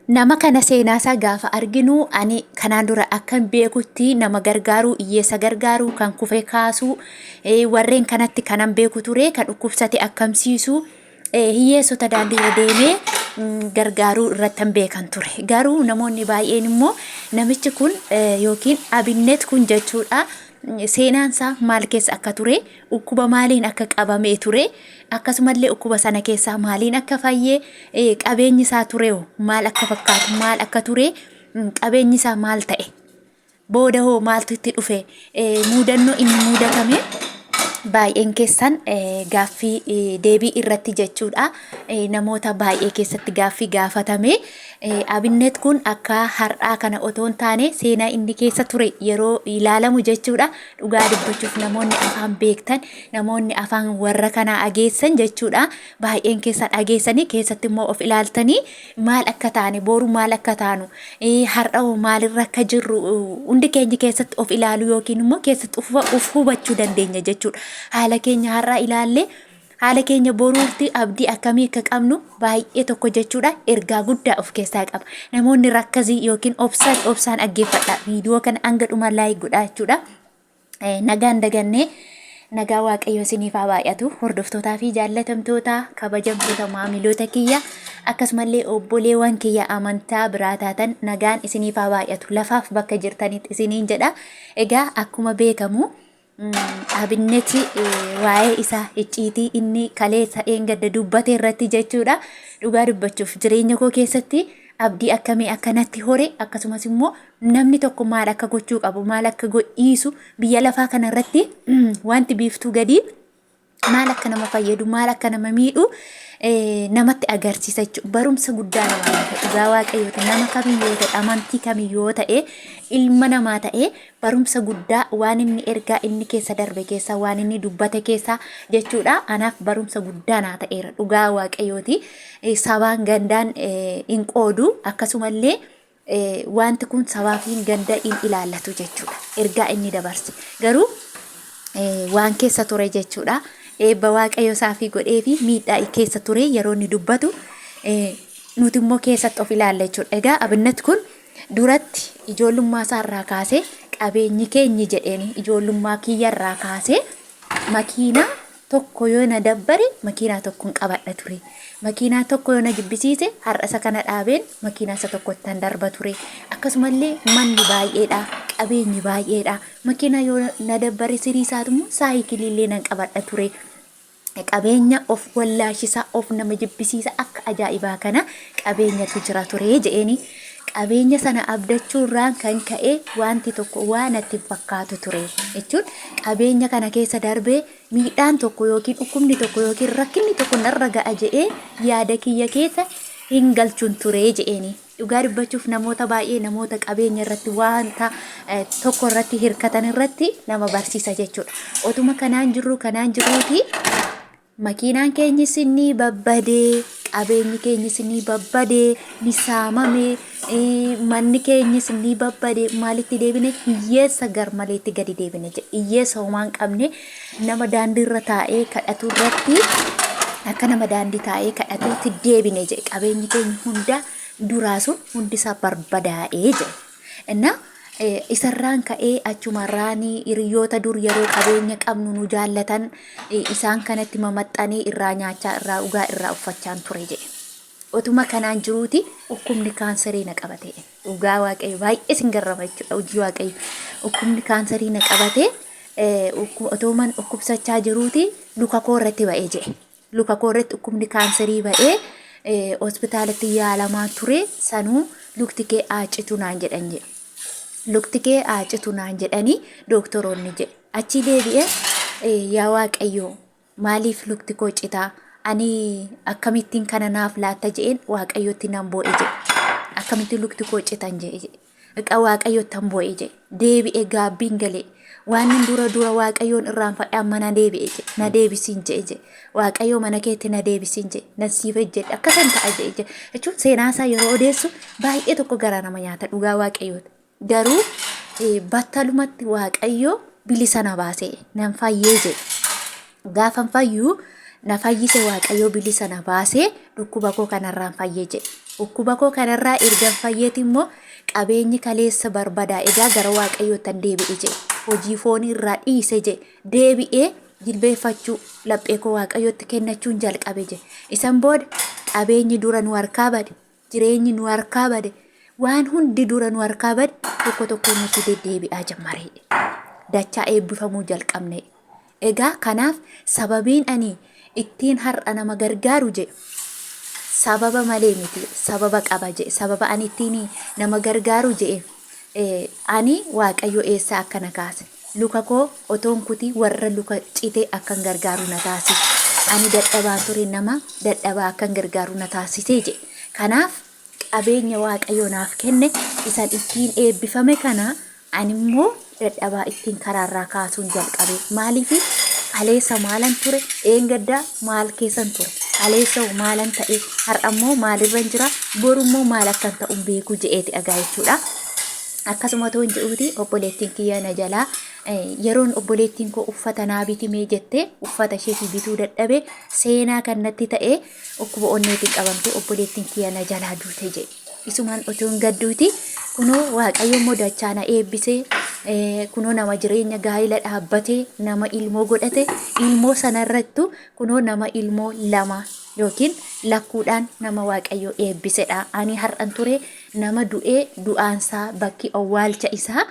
Nama kana seenaasaa gaafa arginu ani kanaan dura akkan beekutti nama gargaaruu hiyyeessa gargaaruu kan kufe kaasuu warreen kanatti kanan beeku ture kan dhukkubsate akkamsiisu hiyyeessota daandiirra deemee gargaaruu irrattan beekan ture. Garuu namoonni baay'een immoo namichi kun yookiin abinnet kun jechuudha seenaansaa maal keessa akka ture, ukkuba maaliin akka qabamee ture, akkasumallee ukkuba sana keessaa maaliin akka fayyee qabeenyi isaa ture maal akka fakkaatu maal akka ture qabeenyi isaa maal ta'e booda hoo maaltu itti dhufe muudannoo inni muudatame baay'een keessan gaaffii deebii irratti jechuudha namoota baay'ee keessatti gaaffii gaafatame. Abinnet kun akka har'aa kana otoon taane seenaa inni keessa ture yeroo ilaalamu jechuudha. Dhugaa dubbachuuf namoonni afaan beektan namoonni afaan warra kana ageessan jechuudha baay'een keessan ageessanii keessatti immoo of ilaaltanii maal akka taane boru maal akka taanu har'a maalirra akka jirru hundi keenya keessatti of ilaalu yookiin immoo keessatti uf hubachuu dandeenya jechuudha. Haala keenya har'aa ilaalle haala keenya boruutti abdii akkamii akka qabnu baay'ee tokko jechuudha ergaa guddaa of keessaa qaba. Namoonni rakkazii yookiin obsaan dhaggeeffadha viidiyoo kana hanga dhuma laayik godhaa jechuudha. Nagaan dagannee nagaa waaqayyo isiniif haa baay'atu hordoftootaa fi jaallatamtoota kabajamtoota maamiloota kiyya akkasumallee obboleewwan kiyya amantaa biraa taatan nagaan isiniif haa baay'atu lafaaf bakka jirtanitti isiniin jedha. Egaa akkuma beekamu Abinneti waa'ee isaa icciitii inni kaleessa gadda dubbate irratti jechuudha. Dhugaa dubbachuuf jireenya koo keessatti abdii akkamii akkanatti hore akkasumas immoo namni tokko maal akka gochuu qabu maal akka godhiisu biyya lafaa kana irratti wanti biiftuu gadi maal akka nama fayyadu maal akka nama miidhu namatti agarsiisa jechuudha. Barumsa guddaa namaa dhugaa waaqayyooti nama kamiyyoo ta'e amantii kamiyyoo ta'e ilma namaa ta'e barumsa guddaa waan inni ergaa inni keessa darbe keessa waan inni dubbate keessa jechuudha. Anaaf barumsa guddaa naa ta'eera dhugaa waaqayyooti. Sabaan gandaan in qoodu akkasumallee wanti kun sabaa fi ganda in ilaallatu jechuudha. Ergaa inni dabarse garuu waan keessa ture jechuudha. Eebba waaqayyo saafii godhee fi miidhaa keessa ture yeroo inni dubbatu nuti immoo keessatti of ilaalla jechuudha. Egaa Abinnet kun duratti ijoollummaa isaa irraa kaasee qabeenyi keenyi jedheen ijoollummaa kiyya irraa kaasee makiinaa tokko yoo na dabbare makiinaa tokkoon qabadha ture. Makiinaa tokko yoo na jibbisiise har'a isa kana dhaabeen makiinaa isa tokkotti tan darba ture. Akkasumallee manni baay'eedha qabeenyi baay'eedha makiinaa yoo na dabbare sirii isaatu saayikilillee nan qabadha ture. Qabeenya of wallaashisa of nama jibbisiisa akka ajaa'ibaa kana qabeenyatu jira ture jedheeni qabeenya sana abdachuu irraan kan ka'e wanti tokko waan itti fakkaatu ture jechuun qabeenya kana keessa darbee miidhaan tokko yookiin dhukkubni tokko yookiin rakkinni tokko narra ga'a jedhee yaada kiyya keessa hin galchuun ture jedheeni. Dhugaa dubbachuuf namoota baay'ee namoota qabeenya irratti wanta tokko irratti hirkatan irratti nama barsiisa jechuudha. Otuma kanaan jirruuti makiinaan keenyis ni babbadee qabeenyi keenyis ni babbadee ni saamame manni keenyis ni babbadee maalitti deebine hiyyeessa garmaleetti gadi deebine jedhe. Hiyyeessa homaan qabne nama daandiirra taa'ee kadhatu irratti akka nama daandii taa'ee kadhatuutti deebine jedhe. Qabeenyi keenya hunda duraa sun hundisaa barbadaa'ee jedhe. Innaa isarraan ka'ee achumarraan hiriyoota dur yeroo qabeenya qabnu nu jaallatan isaan kanatti mamaxxanii irraa nyaachaa irraa dhugaa irraa uffachaan ture jedhe. Otuma kanaan jiruuti dhukkubni kaansarii na qabate. Dhugaa waaqayyo baay'ee sin garrama jechuudha hojii waaqayyo. Dhukkubni kaansarii na qabate otuman dhukkubsachaa jiruuti luka koo irratti ba'ee jedhe. Luka koo irratti dhukkubni kaansarii ba'ee hospitaalatti yaalamaa ture sanuu lukti kee aacitu naan jedhan jedhe. Lukti kee aacitu naan jedhanii doktoroonni jedhe. Achi deebi'ee yaa waaqayyo maaliif lukti koo citaa ani akkamittiin kana naaf laatta jedheen waaqayyotti nan boo'e jedhe. Akkamittiin lukti koo citan jedhe. Eqa waaqayyotti nan boo'e jedhe. Deebi'ee gaabbiin galee waan dura waaqayyoon irraanfadhe amma na deebi'e jedhe. Na deebisiin jedhe. Waaqayyo mana keetti na deebisiin jedhe. Na siif jedhe akkasan ta'a jedhe. Jechuun seenaasaa yeroo odeessu baay'ee tokko garaa nama nyaata dhugaa waaqayyooti. Garuu battalumatti waaqayyo bilisa na baase nan fayyee jedhe. Gaafan fayyuu na fayyise waaqayyo bilisa na baase dhukkuba koo kanarraan fayyee jedhe. dhukkuba koo kanarraa ergan fayyeeti immoo qabeenyi kaleessa barbadaa egaa gara waaqayyootan deebi'e je hojii foonii irraa dhiise je deebi'ee jilbeeffachuu laphee koo waaqayyootti kennachuun jalqabe je isan booda qabeenyi dura nu harkaa bade jireenyi nu harkaa bade waan hundi dura nu harkaa bade tokko tokko nuti deddeebi'aa jammare dachaa eebbifamuu jalqabne egaa kanaaf sababiin ani ittiin har'a nama gargaaru je sababa malee miti sababa qaba je sababa ani ittiin nama gargaaru je ani waaqayyo eessa akkana kaase luka koo otoon kuti warra luka cite akkan gargaaru na taasise ani dadhabaan ture nama dadhabaa akkan gargaaru na taasise je kanaaf qabeenya waaqayyo naaf kenne isan ittiin eebbifame kana ani immoo dadhabaa ittiin karaarraa kaasuun jalqabe maaliifi aleessa maalan ture eengaddaa maal keessan ture aleessa maalan ta'e har'ammoo maalirran jira borummoo maal akkan ta'uun beeku je'eeti dhagaa jechuudha akkasuma toon jedhuuti obboleettiin kiyya na jalaa yeroon obboleettiin koo uffata naa bitimee jettee uffata isheetii bituu dadhabe seenaa kannatti ta'e dhukkuba onneetiin qabamte obboleettiin kiyya na jalaa duute jedhe isumaan otoon gadduuti kunoo waaqayyo immoo dachaa na eebbisee kunoo nama jireenya gaa'ila dhaabbatee nama ilmoo godhate ilmoo sanarrattu kunoo nama ilmoo lama yookiin lakkuudhaan nama waaqayyo eebbisedha ani har'an ture nama du'ee du'aansaa bakki awwaalcha isaa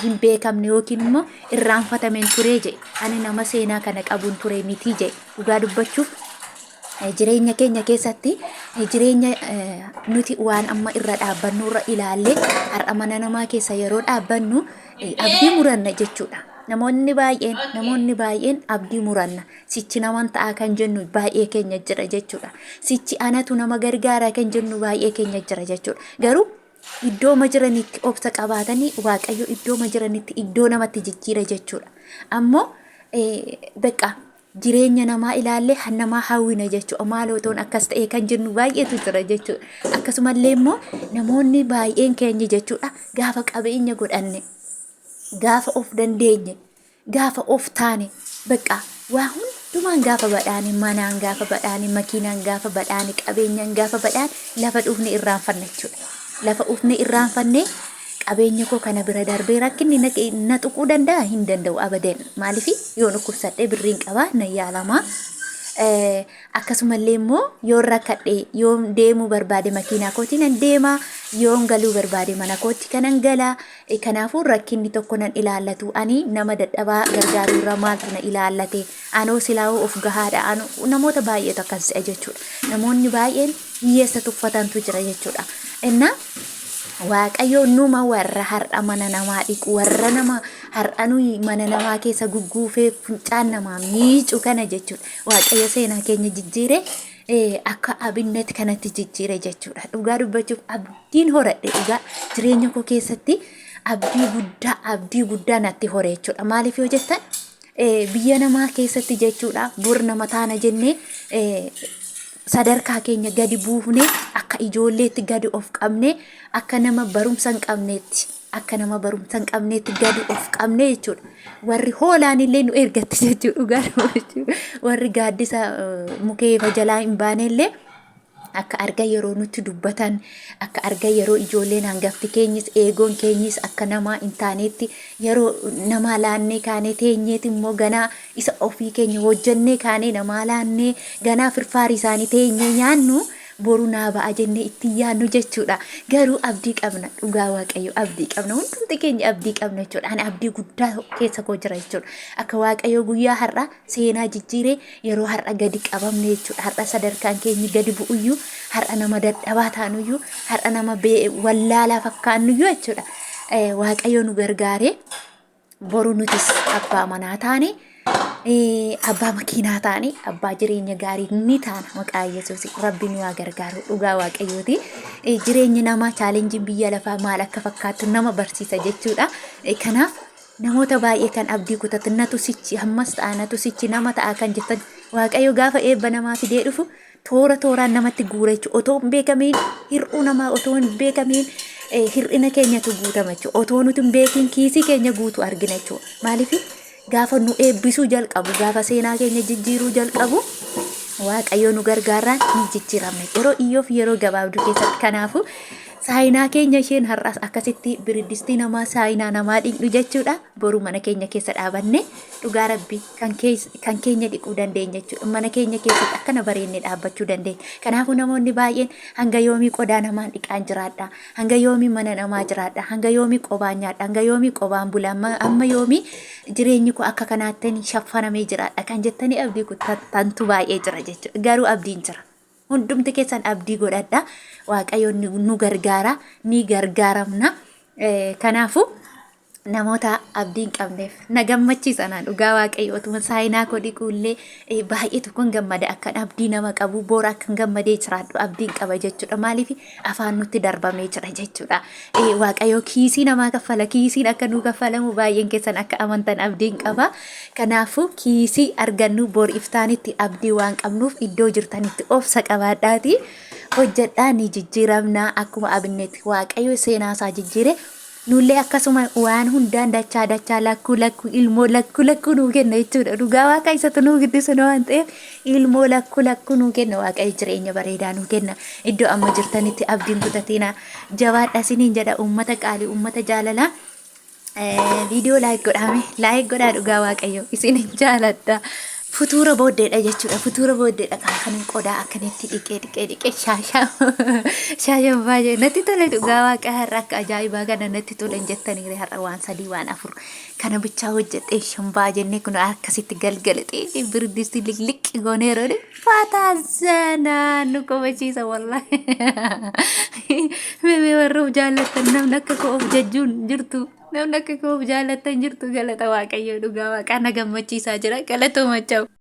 hin beekamne yookiin immoo irraanfatameen ture je ani nama seenaa kana qabuun ture miti je dhugaa dubbachuuf jireenya keenya keessatti jireenya nuti waan amma irra dhaabbannu irra ilaalle har'a mana namaa keessa yeroo dhaabbannu abdii muranna jechuudha namoonni baay'een abdii muranna sichi naman ta'a kan jennu baay'ee keenya jira jechuudha sichi anatu nama gargaara kan jennu baay'ee keenya jira jechuudha garuu iddoo ma jiranitti obsa qabaatanii waaqayyo iddoo ma jiranitti iddoo namatti jijjiira jechuudha ammoo beqa jireenya namaa ilaalle hannamaa hawwina jechuudha maalootoon akkas ta'e kan jennu baay'eetu jira jechuudha akkasumallee immoo namoonni baay'een keenya jechuudha gaafa qabeenya godhanne gaafa of dandeenye gaafa of taane beqa waa hundumaan gaafa badhaane manaan gaafa badhaane makiinaan gaafa badhaane qabeenyaan gaafa badhaane lafa dhufne irraanfanne jechuudha lafa dhufne irraanfanne qabeenya koo kana bira darbee rakkinni na tuquu danda'a hin danda'u abadan maaliif yoo dhukkubsadhee birriin qaba na yaalamaa akkasumallee immoo yoo rakkadhee yoo deemuu barbaade makiinaa kootiin nan deema yoo galuu barbaade mana kootti kanan gala kanaafuu rakkinni tokko nan ilaallatu ani nama dadhabaa gargaaruu irra maaltu na ilaallate anoo silaa'uu of gahaadha namoota baay'eetu akkas ta'e jechuudha namoonni baay'een hiyyeessa tuffatantu jira jechuudha innaa waaqayyo numa warra har'a mana namaa dhiqu warra nama har'a nuyi mana namaa keessa gugguufee funcaan namaa miicu kana jechuudha waaqayyo seenaa keenya jijjiire akka abinnet kanatti jijjiire jechuudha dhugaa dubbachuuf abdiin horadhe dhugaa jireenya koo keessatti abdii guddaa natti hore jechuudha maaliif yoo jettan biyya namaa keessatti jechuudha bor nama taana jennee sadarkaa keenya gadi buufne akka ijoolleetti gadi of qabne akka nama barumsa hin qabneetti gadi of qabne jechuudha warri hoolaan illee nu ergatti jechuudha warri gaaddisa mukeefa jalaa hin baane illee akka arga yeroo nutti dubbatan akka arga yeroo ijoolleen hangafti keenyis eegoon keenyis akka namaa hin taanetti yeroo namaa laannee kaanee teenyeeti immoo ganaa isa ofii keenya hojjannee kaanee namaa laannee ganaa firfaarii isaanii teenyee nyaannu boru naa ba'a jennee itti yaannu jechuudha garuu abdii qabna dhugaa waaqayyo abdii qabna hundumti keenya abdii qabna jechuudha ani abdii guddaa keessa koo jira jechuudha akka waaqayyo guyyaa har'a seenaa jijjiire yeroo har'a gadi qabamne jechuudha har'a sadarkaan keenya gadi bu'uyyuu har'a nama dadhabaa taanuyyuu har'a nama wallaalaa fakkaannuyyuu jechuudha waaqayyo nu gargaare boru nutis abbaa manaa taane abbaa makiinaa taane abbaa jireenya gaarii ni taana maqaa Yesuus rabbi nu gargaaru dhugaa waaqayyooti jireenya namaa chaalenjiin biyya lafaa maal akka fakkaatu nama barsiisa jechuudha kanaaf namoota baay'ee kan abdii kutatan natu sichi hammas ta'a natu sichi nama ta'a kan jettan waaqayyo gaafa eebba namaa fidee dhufu tooraan namatti guura jechuudha otoo hin beekamiin hir'uu namaa otoo hin beekamiin hir'ina keenyatu guutama jechuudha otoo nuti hin beekin kiisii keenya guutu argina jechuudha maaliif gaafa nu eebbisuu jalqabu gaafa seenaa keenya jijjiiruu jalqabu waaqayyo nu gargaaraan ni jijjiiramne yeroo iyyoof yeroo gabaabduu keessatti. Kanaafu saayinaa keenya isheen har'as akkasitti biriddistii namaa saayinaa namaa dhiqnu jechuudha. Boru mana keenya keessa dhaabanne dhugaa rabbii kan keenya dhiquu dandeenya jechuudha. Mana keenya keessatti akkana bareennee dhaabbachuu dandeenya. Kanaafuu namoonni baay'een hanga yoomii qodaa namaan dhiqaan jiraadha, hanga yoomii mana namaa jiraadha, hanga yoomii qobaan nyaadha, hanga yoomii qobaan bula, amma yoomii jireenyi koo akka kanaattiin shaffanamee jiraadha kan jettanii abdii kutantu baay'ee jira jechuudha. Garuu abdiin jira. Hundumti keessan abdii godhadha. Waaqayyo nu gargaara, ni gargaaramna. Kanaafu namoota abdiin qabneef na gammachiisa na dhugaa waaqayyo otuma saayinaa koo dhiquullee baay'eetu kun gammada akkan abdii nama qabu boora akkan gammadee jiraadhu abdiin qaba jechuudha. Maaliif afaan nutti darbamee jira jechuudha. Waaqayyo kiisii namaa kaffala, kiisiin akka nu kaffalamu baay'een keessan akka amantan abdiin qaba. Kanaafu kiisii argannu bor iftaanitti abdii waan qabnuuf iddoo jirtanitti obsa qabaadhaati. Hojjedhaa ni jijjiiramna akkuma abinnetti waaqayyo seenaasaa jijjiire. Nullee akkasuma waan hundaan dachaa lakku ilmoo lakku nuu kenna jechuudha. Dhugaa waaqa isatu nuu giddisu waan ta'eef ilmoo lakku nuu kenna. Waaqayyo jireenya bareedaa nuu kenna. Iddoo amma jirtanitti abdiin kutatina. Jabaadha isiniin jedha uummata qaalii uummata jaalalaa. Viidiyoo laayik godhaa dhugaa waaqayyo isiniin jaaladha. Futura booddeedha jechuudha. Futura booddeedha kan qodaa akkanitti dhiqee shaashaan baay'ee natti tole dhugaa waaqa har'a akka ajaa'ibaa kana natti tole jettanii har'a waan sadii waan afur kana bichaa hojjedhee shambaa jennee kun akkasitti galgalatee birdistii liqliqi gooneeroo faataazanaa nu komachiisa wallahi. Bebee warruuf jaallattan namni akka koof jajjuun jirtu. Namni akka koof jaallattan jirtu galata waaqayyo dhugaa waaqa na gammachiisaa jira galatoomaa.